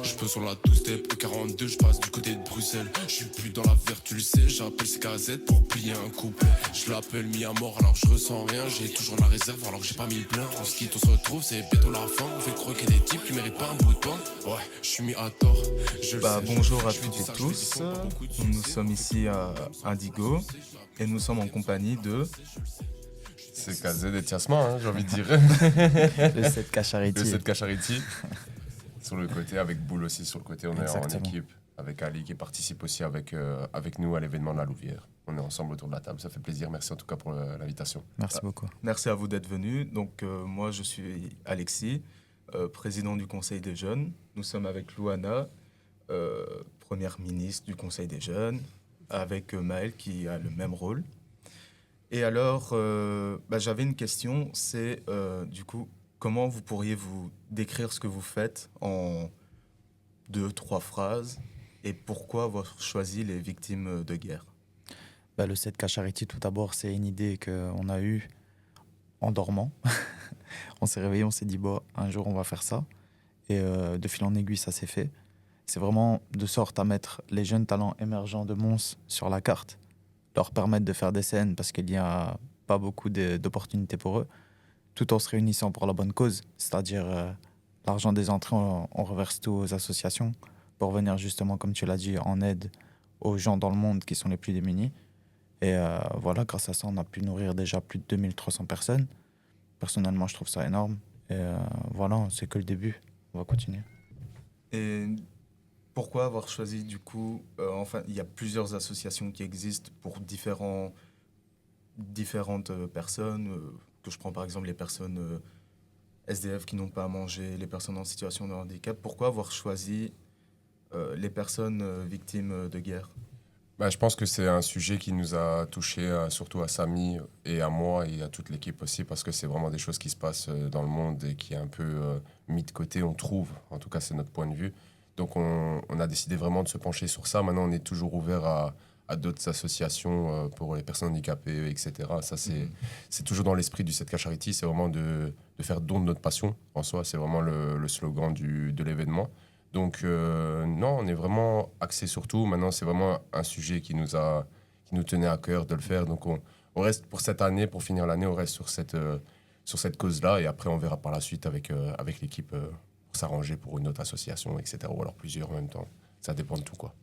Je peux sur la 12-step, E42, je passe du côté de Bruxelles. Je suis plus dans la verte, tu le sais, j'appelle CKZ pour plier un couplet. Je l'appelle mis à mort alors je ressens rien, j'ai toujours la réserve alors que j'ai pas mis le plein. On se quitte, on se retrouve, c'est bientôt la fin. On fait croquer des types qui méritent pas un bout de pain. Ouais, je suis mis à tort. Bonjour à toutes et tous. Nous sommes ici à Indigo et nous sommes en compagnie de... C'est KZ et Tiasma, j'ai envie de dire. Le 7K Charity. Le 7K Charity. Sur le côté, avec Boule aussi sur le côté, on est en équipe. Avec Ali qui participe aussi avec nous à l'événement de la Louvière. On est ensemble autour de la table, ça fait plaisir. Merci en tout cas pour l'invitation. Merci beaucoup. Merci à vous d'être venus. Donc moi je suis Alexis, président du Conseil des jeunes. Nous sommes avec Louana, première ministre du Conseil des jeunes, avec Maël qui a le même rôle. Et alors, j'avais une question, c'est du coup, comment vous pourriez vous décrire ce que vous faites en 2-3 phrases et pourquoi avoir choisi les victimes de guerre? Le 7K Charity, tout d'abord, c'est une idée qu'on a eue en dormant. On s'est réveillé, on s'est dit, un jour, on va faire ça. Et de fil en aiguille, ça s'est fait. C'est vraiment de sorte à mettre les jeunes talents émergents de Mons sur la carte, leur permettre de faire des scènes parce qu'il n'y a pas beaucoup d'opportunités pour eux, tout en se réunissant pour la bonne cause, c'est-à-dire l'argent des entrées, on reverse tout aux associations pour venir justement, comme tu l'as dit, en aide aux gens dans le monde qui sont les plus démunis. Et voilà, grâce à ça, on a pu nourrir déjà plus de 2300 personnes. Personnellement, je trouve ça énorme. Et voilà, c'est que le début. On va continuer. Et pourquoi avoir choisi du coup, enfin, il y a plusieurs associations qui existent pour différentes personnes, que je prends par exemple les personnes SDF qui n'ont pas à manger, les personnes en situation de handicap. Pourquoi avoir choisi les personnes victimes de guerre? Je pense que c'est un sujet qui nous a touchés, surtout à Samy et à moi et à toute l'équipe aussi, parce que c'est vraiment des choses qui se passent dans le monde et qui est un peu mis de côté, on trouve. En tout cas, c'est notre point de vue. Donc, on a décidé vraiment de se pencher sur ça. Maintenant, on est toujours ouvert à d'autres associations pour les personnes handicapées, etc. Ça, c'est toujours dans l'esprit du 7K Charity. C'est vraiment de faire don de notre passion en soi. C'est vraiment le slogan de l'événement. Donc, non, on est vraiment axé sur tout. Maintenant, c'est vraiment un sujet qui nous tenait à cœur de le faire. Donc, on reste pour cette année, pour finir l'année, on reste sur cette cause-là. Et après, on verra par la suite avec l'équipe pour s'arranger pour une autre association, etc. Ou alors plusieurs en même temps. Ça dépend de tout, quoi.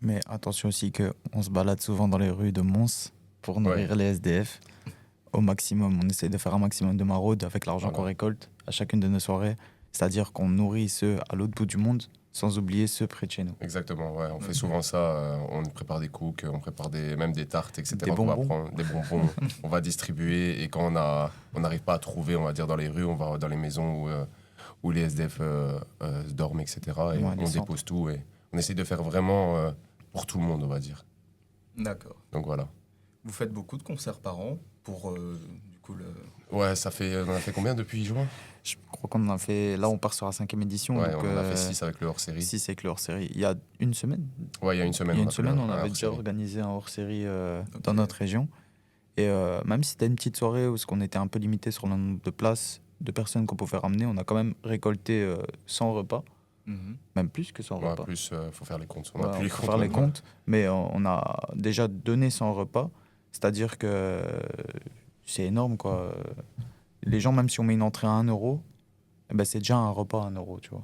Mais attention aussi qu'on se balade souvent dans les rues de Mons pour nourrir les SDF. Au maximum, on essaie de faire un maximum de maraude avec l'argent qu'on récolte à chacune de nos soirées. C'est-à-dire qu'on nourrit ceux à l'autre bout du monde, sans oublier ceux près de chez nous. Exactement, ouais. On fait souvent ça. On prépare des cooks, on prépare même des tartes, etc. Des bonbons. Des bonbons. On va distribuer. Et quand on n'arrive pas à trouver, on va dire, dans les rues, on va dans les maisons où les SDF dorment, etc. Et on dépose tout. Et on essaie de faire vraiment pour tout le monde, on va dire. D'accord. Donc voilà. Vous faites beaucoup de concerts par an pour du coup le... Ouais, on en a fait combien depuis juin? Je crois qu'on en a fait... Là, on part sur la 5e édition. Ouais, donc, on en a fait 6 avec le hors-série. 6 avec le hors-série. Il y a une semaine. Ouais, il y a une semaine. On avait déjà organisé un hors-série dans notre région. Et même si c'était une petite soirée où on était un peu limité sur le nombre de places, de personnes qu'on pouvait ramener, on a quand même récolté 100 repas. Même plus que 100 repas. Plus, faut faire les comptes. On a faire les comptes. Mais on a déjà donné 100 repas. C'est-à-dire que c'est énorme, quoi. Les gens, même si on met une entrée à 1 euro, c'est déjà un repas à 1 euro, tu vois.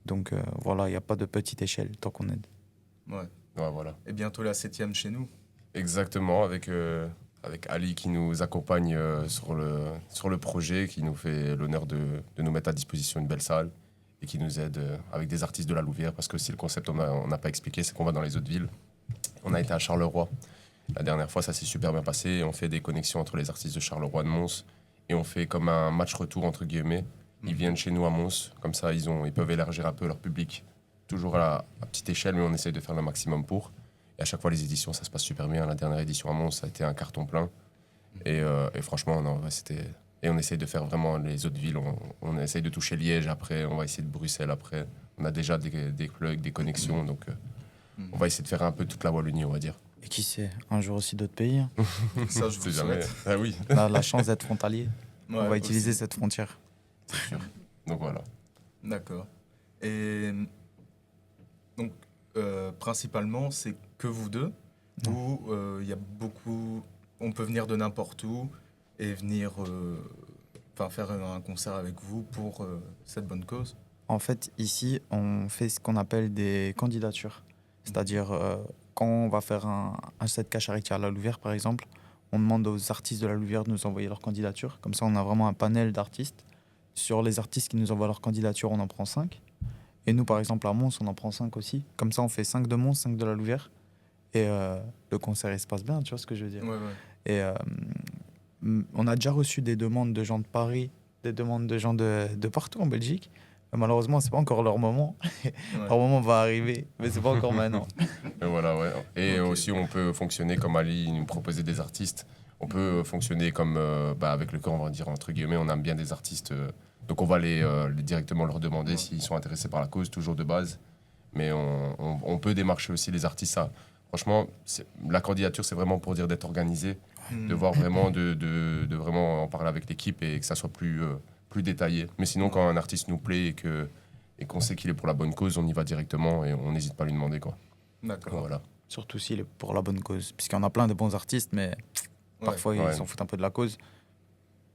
Donc voilà, il n'y a pas de petite échelle tant qu'on aide. Ouais, voilà. Et bientôt la 7e chez nous. Exactement, avec Ali qui nous accompagne sur le projet, qui nous fait l'honneur de nous mettre à disposition une belle salle et qui nous aide avec des artistes de la Louvière, parce que si le concept on n'a pas expliqué, c'est qu'on va dans les autres villes. On a été à Charleroi. La dernière fois, ça s'est super bien passé. On fait des connexions entre les artistes de Charleroi et de Mons. Et on fait comme un match retour, entre guillemets. Ils viennent chez nous à Mons. Comme ça, ils peuvent élargir un peu leur public. Toujours à petite échelle, mais on essaye de faire le maximum pour. Et à chaque fois, les éditions, ça se passe super bien. La dernière édition à Mons, ça a été un carton plein. Et franchement, non, c'était... Et on essaye de faire vraiment les autres villes. On essaye de toucher Liège après. On va essayer de Bruxelles après. On a déjà des plugs, des connexions. Donc, on va essayer de faire un peu toute la Wallonie, on va dire. Et qui sait, un jour aussi d'autres pays. Ça, je vous souhaite. Ah oui. On a la chance d'être frontalier. Ouais, on va aussi. utiliser cette frontière. C'est sûr. Donc voilà. D'accord. Et donc, principalement, c'est que vous deux, ou il y a beaucoup... On peut venir de n'importe où et venir faire un concert avec vous pour cette bonne cause. En fait, ici, on fait ce qu'on appelle des candidatures. C'est-à-dire, quand on va faire un set Cachariti à la Louvière, par exemple, on demande aux artistes de la Louvière de nous envoyer leur candidature. Comme ça, on a vraiment un panel d'artistes. Sur les artistes qui nous envoient leur candidature, on en prend 5. Et nous, par exemple, à Mons, on en prend 5 aussi. Comme ça, on fait 5 de Mons, 5 de la Louvière. Et le concert, il se passe bien, tu vois ce que je veux dire. Ouais. Et on a déjà reçu des demandes de gens de Paris, des demandes de gens de partout en Belgique. Mais malheureusement, c'est pas encore leur moment. Leur moment va arriver, mais c'est pas encore maintenant. Et voilà, ouais. Et Ok. aussi, on peut fonctionner comme Ali nous proposait des artistes. On peut fonctionner comme, avec le cœur, on va dire, entre guillemets, on aime bien des artistes. Donc, on va directement leur demander s'ils sont intéressés par la cause, toujours de base. Mais on peut démarcher aussi les artistes. Ça. Franchement, la candidature, c'est vraiment pour dire d'être organisé, de voir vraiment, de vraiment en parler avec l'équipe et que ça soit plus détaillé. Mais sinon, quand un artiste nous plaît et qu'on sait qu'il est pour la bonne cause, on y va directement et on n'hésite pas à lui demander, quoi. D'accord. Voilà. Surtout s'il est pour la bonne cause. Puisqu'il y en a plein de bons artistes, mais parfois Ouais. ils s'en foutent un peu de la cause.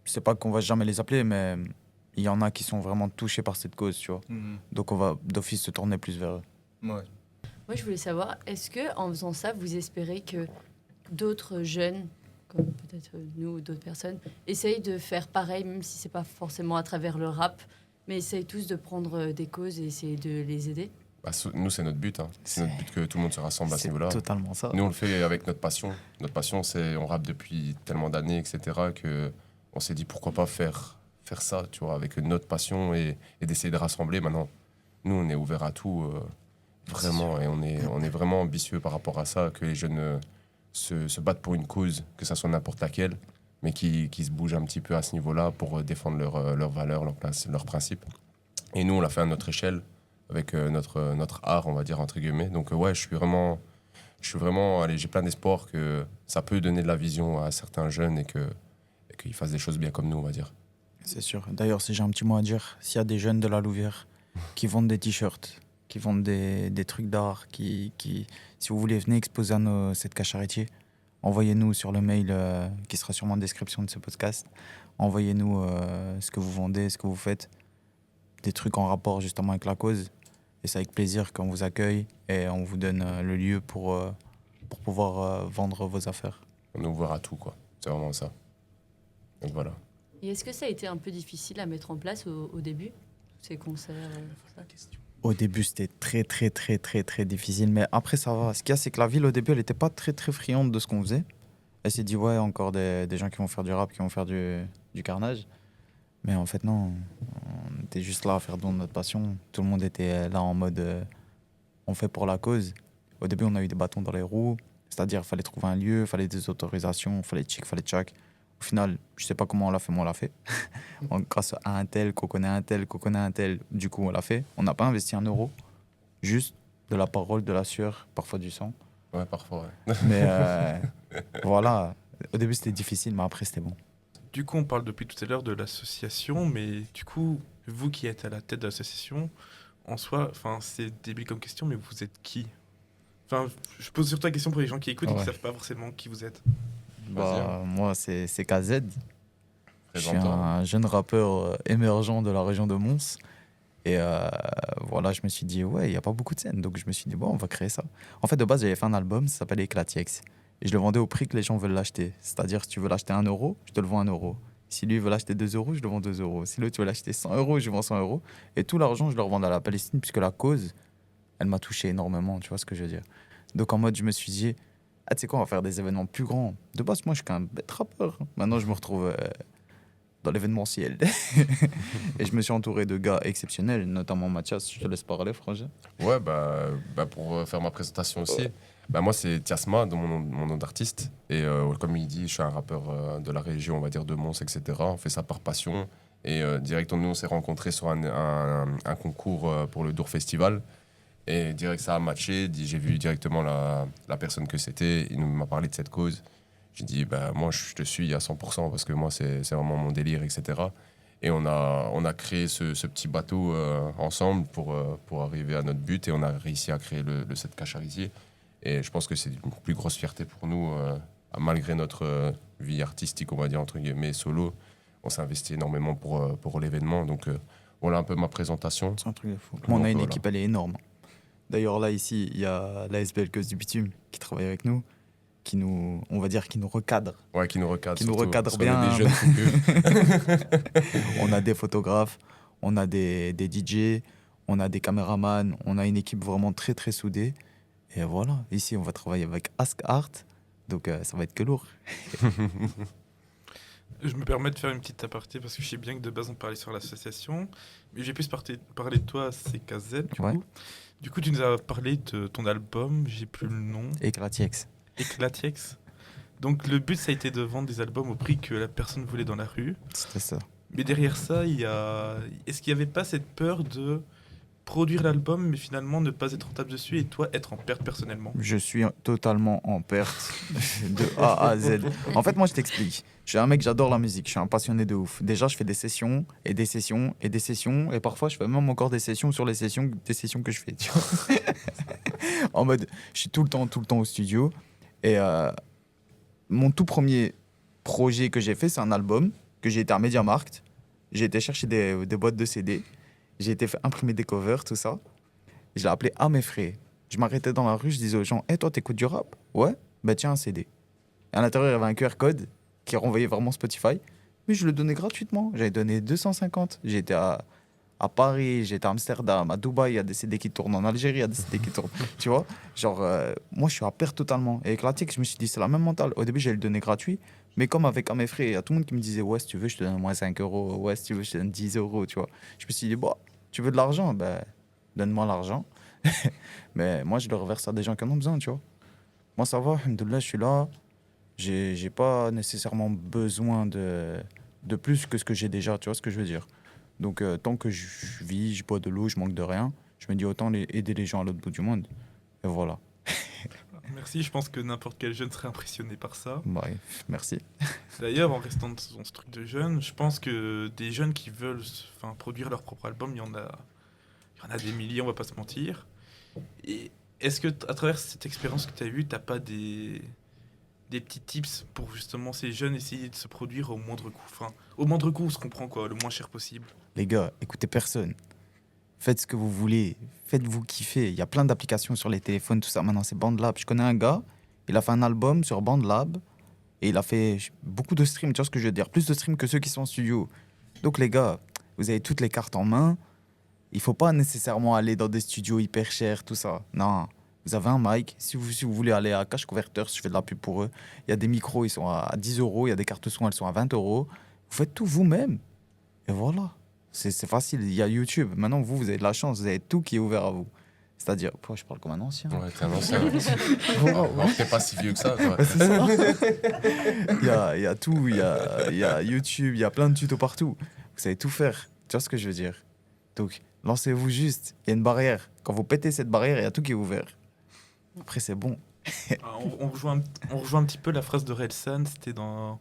C'est pas qu'on va jamais les appeler, mais il y en a qui sont vraiment touchés par cette cause, tu vois. Donc on va d'office se tourner plus vers eux. Ouais. Moi, je voulais savoir, est-ce que en faisant ça, vous espérez que d'autres jeunes, comme peut-être nous ou d'autres personnes, essayent de faire pareil, même si c'est pas forcément à travers le rap, mais essayent tous de prendre des causes et essayer de les aider? Bah, nous, c'est notre but. Hein. C'est notre but que tout le monde se rassemble à ce C'est niveau-là. totalement ça. Nous, on le fait avec notre passion. Notre passion, c'est on rappe depuis tellement d'années, etc., que on s'est dit pourquoi pas faire ça, tu vois, avec notre passion et d'essayer de rassembler. Maintenant, nous, on est ouvert à tout, vraiment, et on est vraiment ambitieux par rapport à ça, que les jeunes se battent pour une cause, que ça soit n'importe laquelle, mais qui se bougent un petit peu à ce niveau-là pour défendre leurs valeurs, leurs principes. Et nous, on l'a fait à notre échelle, avec notre art, on va dire, entre guillemets. Donc, ouais, je suis vraiment, allez, j'ai plein d'espoir que ça peut donner de la vision à certains jeunes et qu'ils fassent des choses bien comme nous, on va dire. C'est sûr. D'ailleurs, si j'ai un petit mot à dire, s'il y a des jeunes de la Louvière qui vendent des t-shirts, qui vendent des trucs d'art, si vous voulez, venez exposer à cette Cacharitier, envoyez-nous sur le mail qui sera sûrement en description de ce podcast. Envoyez-nous ce que vous vendez, ce que vous faites, des trucs en rapport justement avec la cause. Et c'est avec plaisir qu'on vous accueille et on vous donne le lieu pour pouvoir vendre vos affaires. On est ouvert à tout, quoi. C'est vraiment ça. Donc, voilà. Et est-ce que ça a été un peu difficile à mettre en place au début, ces concerts tout ça? Au début, c'était très difficile, mais après, ça va. Ce qu'il y a, c'est que la ville, au début, elle n'était pas très friande de ce qu'on faisait. Elle s'est dit, ouais, encore des gens qui vont faire du rap, qui vont faire du carnage. Mais en fait, non. On était juste là à faire don de notre passion. Tout le monde était là en mode, on fait pour la cause. Au début, on a eu des bâtons dans les roues. C'est-à-dire, il fallait trouver un lieu, il fallait des autorisations, il fallait tchic, il fallait tchac. Au final, je sais pas comment on l'a fait, mais on l'a fait. Grâce à un tel, qu'on connaît un tel, qu'on connaît un tel, du coup, on l'a fait. On n'a pas investi un euro. Juste de la parole, de la sueur, parfois du sang. Ouais, parfois, ouais. Mais voilà, au début, c'était difficile, mais après, c'était bon. Du coup, on parle depuis tout à l'heure de l'association, mais du coup, vous qui êtes à la tête de l'association, en soi, c'est débile comme question, mais vous êtes qui? Enfin, je pose surtout la question pour les gens qui écoutent et qui Ouais. ne savent pas forcément qui vous êtes. Bah, moi, c'est KZ. Je suis Présente-toi. un jeune rappeur émergent de la région de Mons. Et voilà, je me suis dit, ouais, il n'y a pas beaucoup de scènes. Donc je me suis dit, bon, on va créer ça. En fait, de base, j'avais fait un album, ça s'appelle Eclatiex. Et je le vendais au prix que les gens veulent l'acheter. C'est-à-dire, si tu veux l'acheter 1 euro, je te le vends 1 euro. Si lui veut l'acheter 2 euros, je le vends 2 euros. Si l'autre veut l'acheter 100 euros, je le vends 100 euros. Et tout l'argent, je le revends à la Palestine, puisque la cause, elle m'a touché énormément, tu vois ce que je veux dire. Donc en mode, je me suis dit, ah, tu sais quoi, on va faire des événements plus grands. De base, moi, je suis qu'un bête rappeur. Maintenant, je me retrouve dans l'événementiel. Et je me suis entouré de gars exceptionnels, notamment Mathias. Je te laisse parler, frangin. Ouais, bah, pour faire ma présentation aussi, moi c'est Tiasma, mon nom d'artiste. Et comme il dit, je suis un rappeur de la région, on va dire de Mons, etc. On fait ça par passion. Et direct, nous on s'est rencontrés sur un concours pour le Dour Festival. Et direct, ça a matché. J'ai vu directement la personne que c'était. Il m'a parlé de cette cause. J'ai dit, moi je te suis à 100% parce que moi c'est vraiment mon délire, etc. Et on a créé ce petit bateau ensemble pour arriver à notre but. Et on a réussi à créer le 7K Charitier. Et je pense que c'est une plus grosse fierté pour nous, malgré notre vie artistique, on va dire, entre guillemets, solo. On s'est investi énormément pour l'événement. Donc voilà un peu ma présentation. C'est un truc de fou. Moi, on a une Voilà. équipe, elle est énorme. D'ailleurs, là, ici, il y a l'ASBL Cause du Bitume qui travaille avec nous, on va dire, qui nous recadre. Ouais, qui nous recadre. Qui nous surtout, recadre parce qu'on est bien. des jeunes fougueux. On a des photographes, on a des DJ, on a des caméramans, on a une équipe vraiment très, très soudée. Et voilà, ici, on va travailler avec Ask Art, donc ça va être que lourd. Je me permets de faire une petite aparté parce que je sais bien que de base on parlait sur l'association, mais j'ai plus parler de toi, c'est KZ du Ouais. coup. Du coup, tu nous as parlé de ton album, j'ai plus le nom, Éclatiex. Éclatiex. Donc le but ça a été de vendre des albums au prix que la personne voulait dans la rue. C'était ça. Mais derrière ça, est-ce qu'il n'y avait pas cette peur de produire l'album mais finalement ne pas être rentable dessus et toi être en perte personnellement? Je suis totalement en perte de A à Z. En fait, moi, je t'explique. Je suis un mec, j'adore la musique. Je suis un passionné de ouf. Déjà, je fais des sessions et des sessions et des sessions. Et parfois, je fais même encore des sessions sur des sessions que je fais. Tu vois en mode, je suis tout le temps au studio. Et mon tout premier projet que j'ai fait, c'est un album que j'ai été à MediaMarkt. J'ai été chercher des boîtes de CD. J'ai été fait imprimer des covers, tout ça. Je l'ai appelé à mes frais. Je m'arrêtais dans la rue, je disais aux gens, toi, t'écoutes du rap? Ouais? Bah tiens, un CD. Et à l'intérieur, il y avait un QR code qui renvoyait vraiment Spotify. Mais je le donnais gratuitement. J'avais donné 250. J'ai été à Paris, j'ai été à Amsterdam, à Dubaï, il y a des CD qui tournent en Algérie, il y a des CD qui tournent. Tu vois? Genre, moi, je suis à perte totalement. Et avec Latic, je me suis dit, c'est la même mentale. Au début, j'allais le donner gratuit. Mais comme avec à mes frais, il y a tout le monde qui me disait, ouais, si tu veux, je te donne moins 5 euros. Ouais, si tu veux, je te donne 10 euros. Tu vois? Je me suis dit, bah, tu veux de l'argent? Ben, donne-moi l'argent. Mais moi, je le reverse à des gens qui en ont besoin, tu vois. Moi, ça va, alhamdoulilah, je suis là. J'ai pas nécessairement besoin de plus que ce que j'ai déjà, tu vois ce que je veux dire. Donc, tant que je vis, je bois de l'eau, je manque de rien, je me dis autant aider les gens à l'autre bout du monde. Et voilà. Merci, je pense que n'importe quel jeune serait impressionné par ça. Bah, merci. D'ailleurs, en restant dans ce truc de jeunes, je pense que des jeunes qui veulent produire leur propre album, il y en a des milliers, on va pas se mentir. Et est-ce que à travers cette expérience que tu as eue, t'as pas des petits tips pour justement ces jeunes essayer de se produire au moindre coût? Au moindre coût, on se comprend quoi, le moins cher possible. Les gars, écoutez personne. Faites ce que vous voulez. Faites-vous kiffer. Il y a plein d'applications sur les téléphones, tout ça. Maintenant, c'est BandLab. Je connais un gars, il a fait un album sur BandLab et il a fait beaucoup de streams. Tu vois ce que je veux dire? Plus de streams que ceux qui sont en studio. Donc, les gars, vous avez toutes les cartes en main. Il faut pas nécessairement aller dans des studios hyper chers, tout ça. Non. Vous avez un mic. Si vous voulez aller à Cash Converters, je fais de la pub pour eux. Il y a des micros, ils sont à 10 euros. Il y a des cartes son, elles sont à 20 euros. Vous faites tout vous-même. Et voilà. C'est facile. Il y a YouTube. Maintenant, vous avez de la chance. Vous avez tout qui est ouvert à vous. C'est-à-dire, je parle comme un ancien. Ouais, t'es un ancien. Alors, t'es pas si vieux que ça. Toi. C'est ça. Il y a tout. Il y a YouTube. Il y a plein de tutos partout. Vous savez tout faire. Tu vois ce que je veux dire? Donc, lancez-vous juste. Il y a une barrière. Quand vous pétez cette barrière, il y a tout qui est ouvert. Après, c'est bon. On rejoint un petit peu la phrase de Relsan, c'était dans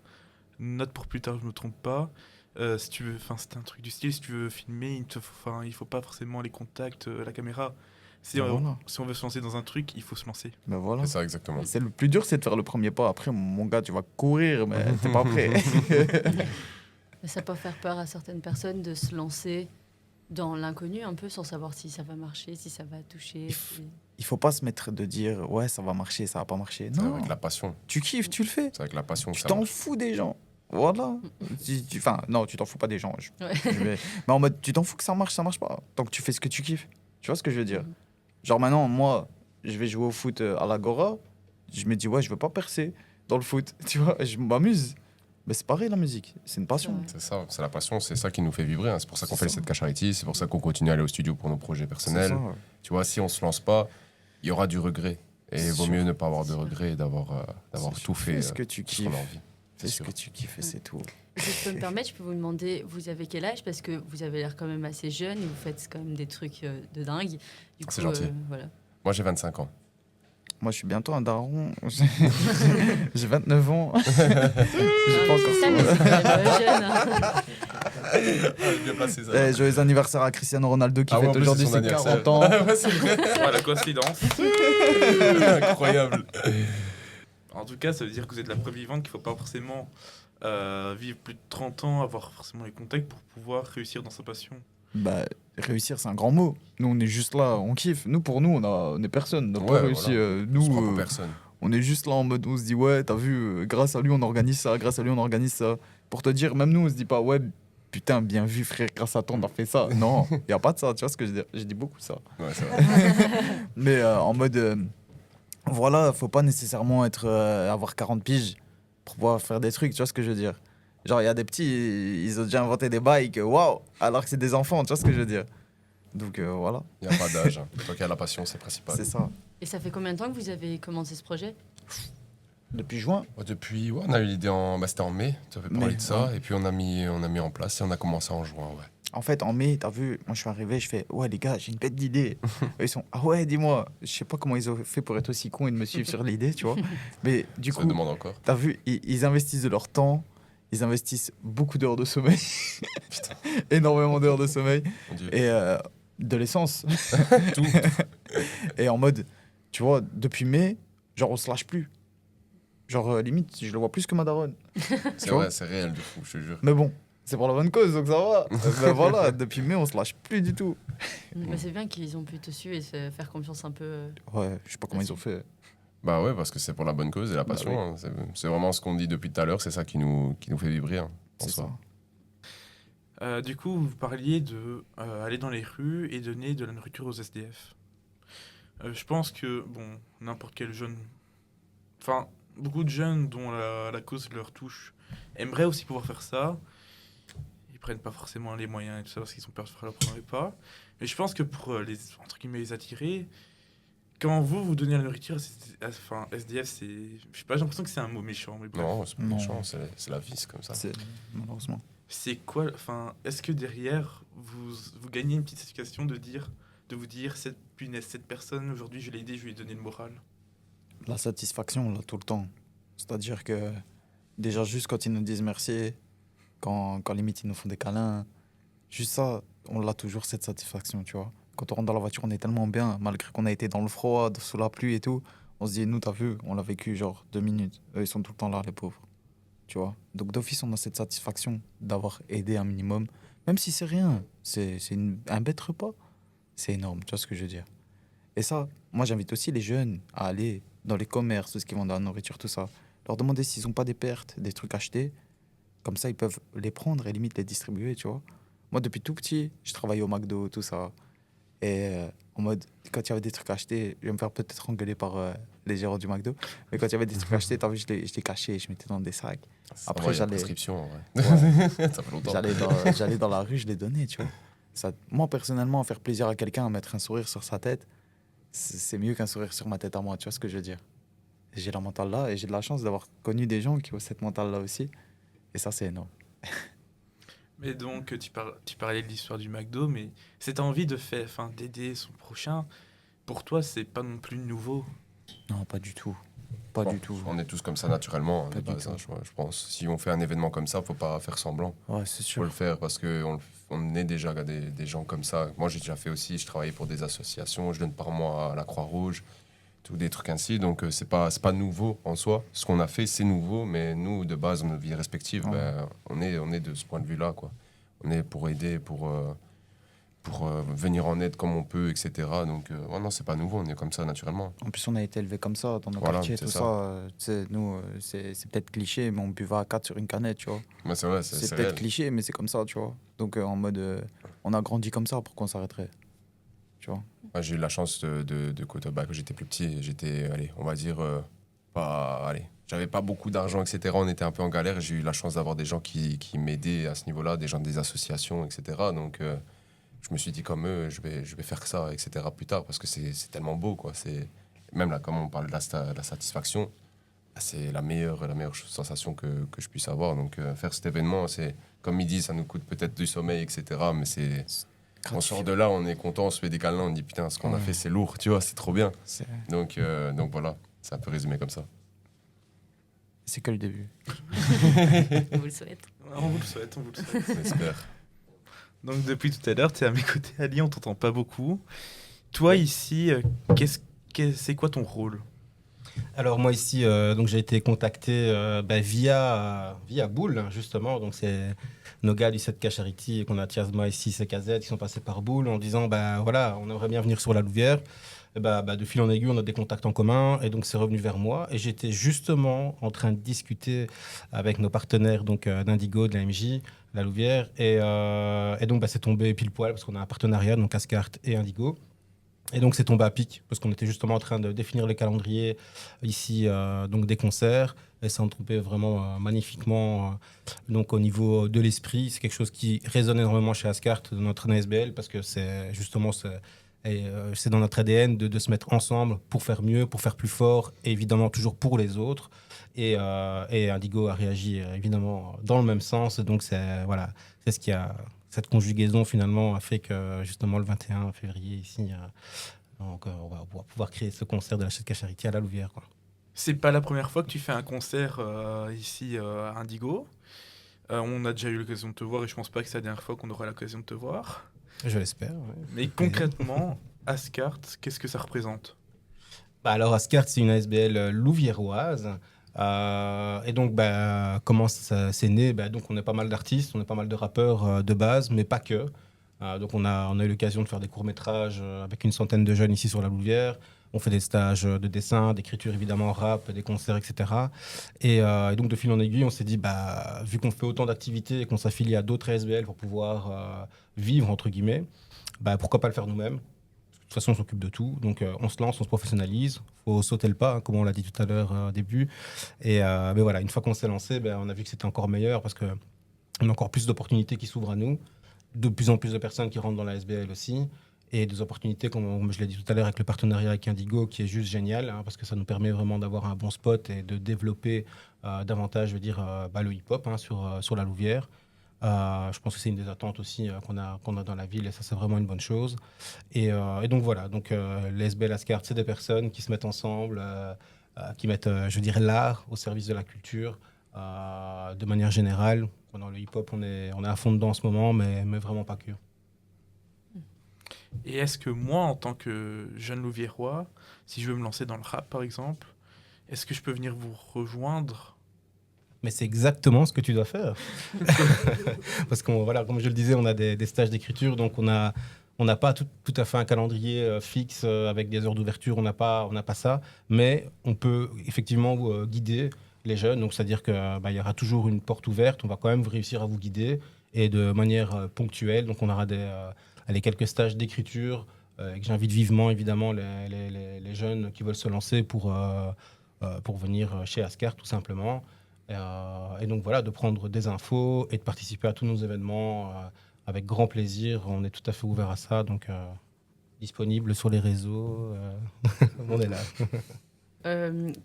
Note pour plus tard, je me trompe pas. Si tu veux, c'était un truc du style, si tu veux filmer, il faut pas forcément les contacts, la caméra. Si on veut se lancer dans un truc, il faut se lancer. Ben voilà. C'est ça, exactement. C'est le plus dur, c'est de faire le premier pas. Après, mon gars, tu vas courir, mais t'es pas prêt. Mais ça peut faire peur à certaines personnes de se lancer dans l'inconnu un peu sans savoir si ça va marcher, si ça va toucher. Il faut pas se mettre de dire ouais, ça va marcher, ça va pas marcher. C'est Non, avec la passion. tu kiffes, tu le fais. C'est avec la passion que Tu ça t'en marche. fous des gens. Voilà. Enfin, non, tu t'en fous pas des gens. Ouais. Mais en mode, tu t'en fous que ça marche pas. Tant que tu fais ce que tu kiffes. Tu vois ce que je veux dire? Genre maintenant, moi, je vais jouer au foot à l'Agora. Je me dis, ouais, je veux pas percer dans le foot. Tu vois, je m'amuse. Mais c'est pareil, la musique. C'est une passion. Ouais. C'est ça, c'est la passion, c'est ça qui nous fait vibrer. Hein. C'est pour ça qu'on C'est fait ça. le 7K Charity, c'est pour ça qu'on continue à aller au studio pour nos projets C'est personnels. ça, ouais. Tu vois, si on se lance pas, il y aura du regret. Et il vaut sûr. mieux ne pas avoir de regret et d'avoir tout fait Fais ce que tu ce qu'on a kiffes. envie. Fais ce sûr. que tu kiffes et c'est tout. Si je peux me permettre, je peux vous demander, vous avez quel âge? Parce que vous avez l'air quand même assez jeune et vous faites quand même des trucs de dingue. Du C'est coup, gentil. voilà. Moi, j'ai 25 ans. Moi, je suis bientôt un daron. J'ai 29 ans. J'ai pas encore Ça, mais c'est quand même jeune. Hein. Bien placé, ça. Joyeux anniversaire à Cristiano Ronaldo qui Ah ouais, en fête plus, aujourd'hui c'est son ses anniversaire. 40 ans. Ouais, c'est vrai. Ouais, la coïncidence. Incroyable. En tout cas, ça veut dire que vous êtes la preuve vivante qu'il ne faut pas forcément vivre plus de 30 ans, avoir forcément les contacts pour pouvoir réussir dans sa passion. Bah, réussir, c'est un grand mot. Nous, on est juste là, on kiffe. Nous, pour nous, on est personne. On n'a Ouais, pas réussi. voilà. On se Nous, croit pas personne. on est juste là en mode, on se dit, ouais, t'as vu, grâce à lui, on organise ça, grâce à lui, on organise ça. Pour te dire, même nous, on se dit pas, ouais, putain, bien vu, frère, grâce à toi, on a fait ça. Non, il n'y a pas de ça, tu vois ce que je veux dire. J'ai dit beaucoup ça. Ouais, c'est vrai. Mais en mode, voilà, faut pas nécessairement avoir 40 piges pour pouvoir faire des trucs, tu vois ce que je veux dire. Genre, il y a des petits, ils ont déjà inventé des bikes, waouh, alors que c'est des enfants, tu vois ce que je veux dire. Donc voilà, Il n'y a pas d'âge. Hein. Tant qu'il y a la passion, c'est principal. c'est ça. Et ça fait combien de temps que vous avez commencé ce projet? Depuis juin, Depuis, ouais, on a eu l'idée c'était en mai, tu avais parlé Mai, de ça, ouais. et puis on a mis en place et on a commencé en juin, ouais. en fait, en mai, t'as vu, moi je suis arrivé, je fais, ouais les gars, j'ai une bête d'idée. Eux, ils sont, ah ouais, dis-moi. Je sais pas comment ils ont fait pour être aussi cons et de me suivre sur l'idée, tu vois. Mais du Ça coup, demande encore. t'as vu, ils investissent de leur temps, ils investissent beaucoup d'heures de sommeil, énormément d'heures de sommeil, Mon Dieu. et de l'essence. Tout. Et en mode, tu vois, depuis mai, genre on se lâche plus. Genre limite, je le vois plus que ma daronne. C'est vois vrai, c'est réel de fou, je te jure. Mais bon, c'est pour la bonne cause, donc ça va. Ben voilà, depuis mai, on se lâche plus du tout. Mais c'est bien qu'ils ont pu te suivre et se faire confiance un peu. Ouais, je sais pas comment ils ont fait. Bah ouais, parce que c'est pour la bonne cause et la passion. oui. Hein. C'est vraiment ce qu'on dit depuis tout à l'heure, c'est ça qui nous fait vibrer. Hein, en C'est soi. ça. Du coup, vous parliez de aller dans les rues et donner de la nourriture aux SDF. Je pense que, bon, n'importe quel jeune... Enfin, beaucoup de jeunes dont la cause leur touche aimeraient aussi pouvoir faire ça. Ils prennent pas forcément les moyens et tout ça parce qu'ils ont peur de faire le premier pas. Mais je pense que pour entre guillemets, les attirer, quand vous donnez la nourriture, enfin, SDF, c'est... Je sais pas, j'ai l'impression que c'est un mot méchant. Mais bref. Non, c'est pas Non. méchant, c'est la vie, c'est comme ça. C'est malheureusement. C'est quoi, enfin, est-ce que derrière, vous gagnez une petite satisfaction de vous dire, cette punaise, cette personne, aujourd'hui, je l'ai aidé, je lui ai donné le moral. La satisfaction, là, tout le temps. C'est-à-dire que déjà, juste quand ils nous disent merci, quand limite ils nous font des câlins, juste ça, on l'a toujours cette satisfaction, tu vois. Quand on rentre dans la voiture, on est tellement bien, malgré qu'on a été dans le froid, sous la pluie et tout. On se dit, nous, t'as vu, on l'a vécu genre 2 minutes. Eux, ils sont tout le temps là, les pauvres. Tu vois. Donc d'office, on a cette satisfaction d'avoir aidé un minimum. Même si c'est rien, c'est un bête repas. C'est énorme, tu vois ce que je veux dire. Et ça, moi, j'invite aussi les jeunes à aller dans les commerces, tout ce qui vendent de la nourriture, tout ça. Leur demander s'ils n'ont pas des pertes, des trucs achetés. Comme ça, ils peuvent les prendre et limite les distribuer, tu vois. Moi, depuis tout petit, je travaillais au McDo, tout ça. Et en mode, quand il y avait des trucs achetés, je vais me faire peut-être engueuler par les gérants du McDo. Mais quand il y avait des trucs achetés, t'as vu, je les cachais, je mettais dans des sacs. Après, Après, il y a j'allais- prescription, en vrai. Ouais. Ça fait longtemps. J'allais dans la rue, je les donnais, tu vois. Ça, moi, personnellement, faire plaisir à quelqu'un, mettre un sourire sur sa tête, c'est mieux qu'un sourire sur ma tête à moi, tu vois ce que je veux dire. J'ai la mentale là et j'ai de la chance d'avoir connu des gens qui ont cette mentale là aussi. Et ça, c'est énorme. Mais donc, tu parlais de l'histoire du McDo, mais cette envie de faire, enfin, d'aider son prochain, pour toi, c'est pas non plus nouveau. Non, pas du tout. Pas Bon, du tout. On est tous comme ça naturellement, Pas de du base, tout. hein, je pense. Si on fait un événement comme ça, faut pas faire semblant. Ouais, c'est Faut sûr. le faire parce qu'on est déjà des gens comme ça. Moi, j'ai déjà fait aussi, je travaillais pour des associations, je donne par mois à la Croix-Rouge, tous des trucs ainsi. Donc, c'est pas nouveau en soi. Ce qu'on a fait, c'est nouveau, mais nous, de base, dans nos vies respectives, Ouais. ben, on est de ce point de vue-là, quoi. On est pour aider, pour venir en aide comme on peut, etc. Donc, ouais, non, c'est pas nouveau, on est comme ça naturellement. En plus, on a été élevés comme ça dans nos Voilà, quartiers, c'est tout ça. ça. Tu sais, nous, c'est peut-être cliché, mais on buvait à 4 sur une canette, tu vois. Mais c'est vrai, C'est c'est peut-être réel. cliché, mais c'est comme ça, tu vois. Donc, en mode, on a grandi comme ça, pourquoi on s'arrêterait? Tu vois. Moi, j'ai eu la chance quand j'étais plus petit, j'étais, allez, on va dire, j'avais pas beaucoup d'argent, etc. On était un peu en galère et j'ai eu la chance d'avoir des gens qui m'aidaient à ce niveau-là, des gens des associations, etc. Donc, je me suis dit, comme eux, je vais faire ça, etc. plus tard parce que c'est tellement beau, quoi. Même là, comme on parle de la satisfaction, c'est la meilleure sensation que je puisse avoir. Donc, faire cet événement, c'est, comme il dit, ça nous coûte peut-être du sommeil, etc. Mais On sort de là, on est content, on se fait des câlins, on dit putain, ce qu'on a fait, c'est lourd, tu vois, c'est trop bien. Donc voilà, c'est un peu résumé comme ça. C'est que le début. On vous le souhaite. On vous le souhaite, on vous le souhaite. On espère. Donc depuis tout à l'heure, tu es à mes côtés, Ali, on t'entend pas beaucoup. Toi ici, c'est quoi ton rôle? Alors moi ici, donc j'ai été contacté via Boule, justement. Donc c'est nos gars du 7K Charity qu'on a Tiasma ici, CKZ, qui sont passés par Boule en disant voilà, on aimerait bien venir sur la Louvière. Et de fil en aiguille, on a des contacts en commun et donc c'est revenu vers moi. Et j'étais justement en train de discuter avec nos partenaires donc d'Indigo, de la MJ, la Louvière. Et donc c'est tombé pile poil parce qu'on a un partenariat, donc Ascart et Indigo. Et donc c'est tombé à pic parce qu'on était justement en train de définir le calendrier ici donc des concerts et ça en tombait vraiment magnifiquement donc au niveau de l'esprit. C'est quelque chose qui résonne énormément chez Ascart, de notre NSBL, parce que c'est justement c'est dans notre ADN de se mettre ensemble pour faire mieux, pour faire plus fort et évidemment toujours pour les autres. Et Indigo a réagi évidemment dans le même sens. Donc c'est ce qui a... Cette conjugaison, finalement, a fait que, justement, le 21 février, ici, on va pouvoir créer ce concert de la 7K Charity à la Louvière, quoi. C'est pas la première fois que tu fais un concert ici à Indigo. On a déjà eu l'occasion de te voir et je pense pas que c'est la dernière fois qu'on aura l'occasion de te voir. Je l'espère, ouais. Mais concrètement, Ascart, qu'est-ce que ça représente? Alors, Ascart, c'est une ASBL louviéroise. Et donc, comment c'est né? Donc, on est pas mal d'artistes, on est pas mal de rappeurs de base, mais pas que. Donc, on a eu l'occasion de faire des courts-métrages avec une centaine de jeunes ici sur la Louvière. On fait des stages de dessin, d'écriture, évidemment, rap, des concerts, etc. Et donc, de fil en aiguille, on s'est dit, vu qu'on fait autant d'activités et qu'on s'affilie à d'autres ASBL pour pouvoir vivre, entre guillemets, pourquoi pas le faire nous-mêmes? De toute façon, on s'occupe de tout. Donc, on se lance, on se professionnalise. Il faut sauter le pas, comme on l'a dit tout à l'heure au début. Et mais voilà, une fois qu'on s'est lancé, on a vu que c'était encore meilleur parce qu'on a encore plus d'opportunités qui s'ouvrent à nous. De plus en plus de personnes qui rentrent dans la SBL aussi. Et des opportunités, comme je l'ai dit tout à l'heure, avec le partenariat avec Indigo, qui est juste génial, parce que ça nous permet vraiment d'avoir un bon spot et de développer davantage, je veux dire, le hip-hop sur la Louvière. Je pense que c'est une des attentes aussi qu'on a dans la ville et ça, c'est vraiment une bonne chose. Et donc voilà, les SBL Ascart, c'est des personnes qui se mettent ensemble, qui mettent, je dirais, l'art au service de la culture de manière générale. Dans le hip-hop, on est à fond dedans en ce moment, mais vraiment pas que. Et est-ce que moi, en tant que jeune louviérois, si je veux me lancer dans le rap, par exemple, est-ce que je peux venir vous rejoindre? Mais c'est exactement ce que tu dois faire. Parce que, voilà, comme je le disais, on a des stages d'écriture, donc on n'a pas tout à fait un calendrier fixe avec des heures d'ouverture, on n'a pas ça, mais on peut effectivement guider les jeunes, donc c'est-à-dire qu'il y aura toujours une porte ouverte, on va quand même réussir à vous guider, et de manière ponctuelle, donc on aura quelques stages d'écriture, que j'invite vivement évidemment les jeunes qui veulent se lancer pour venir chez Ascart tout simplement. Et donc voilà, de prendre des infos et de participer à tous nos événements avec grand plaisir. On est tout à fait ouvert à ça, donc disponible sur les réseaux. On est là.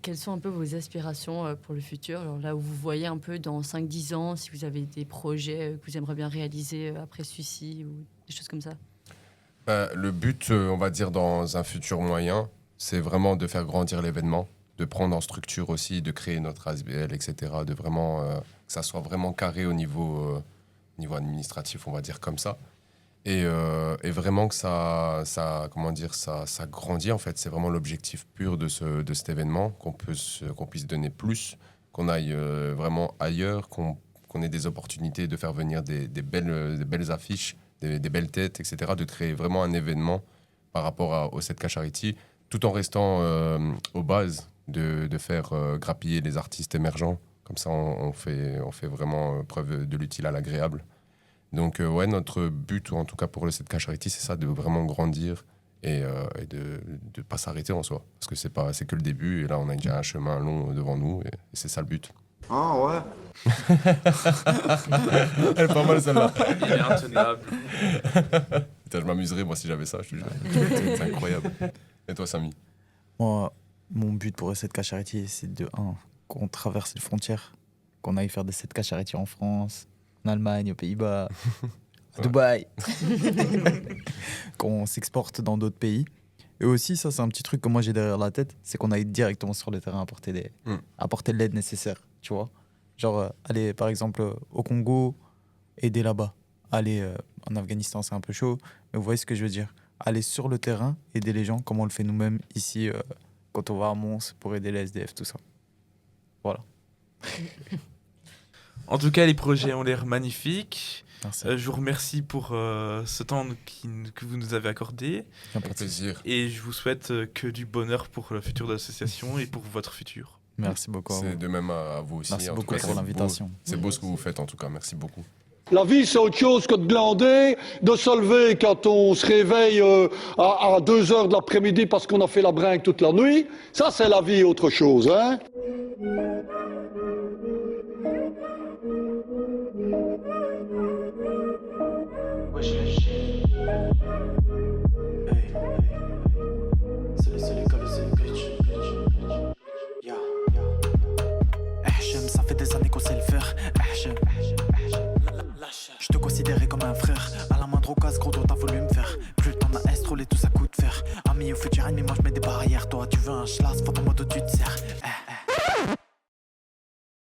Quelles sont un peu vos aspirations pour le futur? Alors là où vous voyez un peu dans 5-10 ans, si vous avez des projets que vous aimeriez bien réaliser après celui-ci ou des choses comme ça? Le but, on va dire, dans un futur moyen, c'est vraiment de faire grandir l'événement, de prendre en structure aussi, de créer notre ASBL, etc. De vraiment, que ça soit vraiment carré au niveau administratif, on va dire comme ça. Et vraiment que ça grandit, en fait. C'est vraiment l'objectif pur de cet événement, qu'on puisse donner plus, qu'on aille vraiment ailleurs, qu'on ait des opportunités de faire venir des belles affiches, des belles têtes, etc. De créer vraiment un événement par rapport au 7K Charity, tout en restant aux bases, de faire grappiller les artistes émergents. Comme ça, on fait vraiment preuve de l'utile à l'agréable. Donc, notre but, ou en tout cas pour le 7K Charity, c'est ça, de vraiment grandir et de ne pas s'arrêter en soi. Parce que c'est que le début, et là, on a déjà un chemin long devant nous, et c'est ça le but. Ah ouais. Elle est pas mal, celle-là. Il est intenable. Putain, je m'amuserais, moi, si j'avais ça, je te jure. C'est incroyable. Et toi, Samy? Moi, mon but pour le 7K Charity, c'est qu'on traverse les frontières, qu'on aille faire des 7K Charity en France, en Allemagne, aux Pays-Bas, Dubaï. Qu'on s'exporte dans d'autres pays. Et aussi, ça, c'est un petit truc que moi j'ai derrière la tête, c'est qu'on aille directement sur le terrain apporter l'aide nécessaire, tu vois. Genre, aller par exemple au Congo, aider là-bas. Aller en Afghanistan, c'est un peu chaud, mais vous voyez ce que je veux dire. Aller sur le terrain, aider les gens, comme on le fait nous-mêmes ici, quand on va à Mons pour aider les SDF, tout ça. Voilà. En tout cas, les projets ont l'air magnifiques. Merci. Je vous remercie pour ce temps que vous nous avez accordé. Avec plaisir. Et je vous souhaite que du bonheur pour le futur de l'association et pour votre futur. Merci beaucoup. C'est de même à vous aussi. Merci En tout beaucoup cas, pour c'est l'invitation. beau. C'est beau ce que vous faites en tout cas. Merci beaucoup. La vie, c'est autre chose que de glander, de se lever quand on se réveille à 2 heures de l'après-midi parce qu'on a fait la brinque toute la nuit. Ça, c'est la vie, autre chose, hein. Ça fait des années qu'on sait le faire. Je te considérais comme un frère. À la moindre occasion, gros, t'as voulu me faire. Plus le temps d'un S, troller tout ça coûte faire. Ami au futur ennemi, moi je mets des barrières. Toi, tu veux un schlass, faut ton mode tu te sers.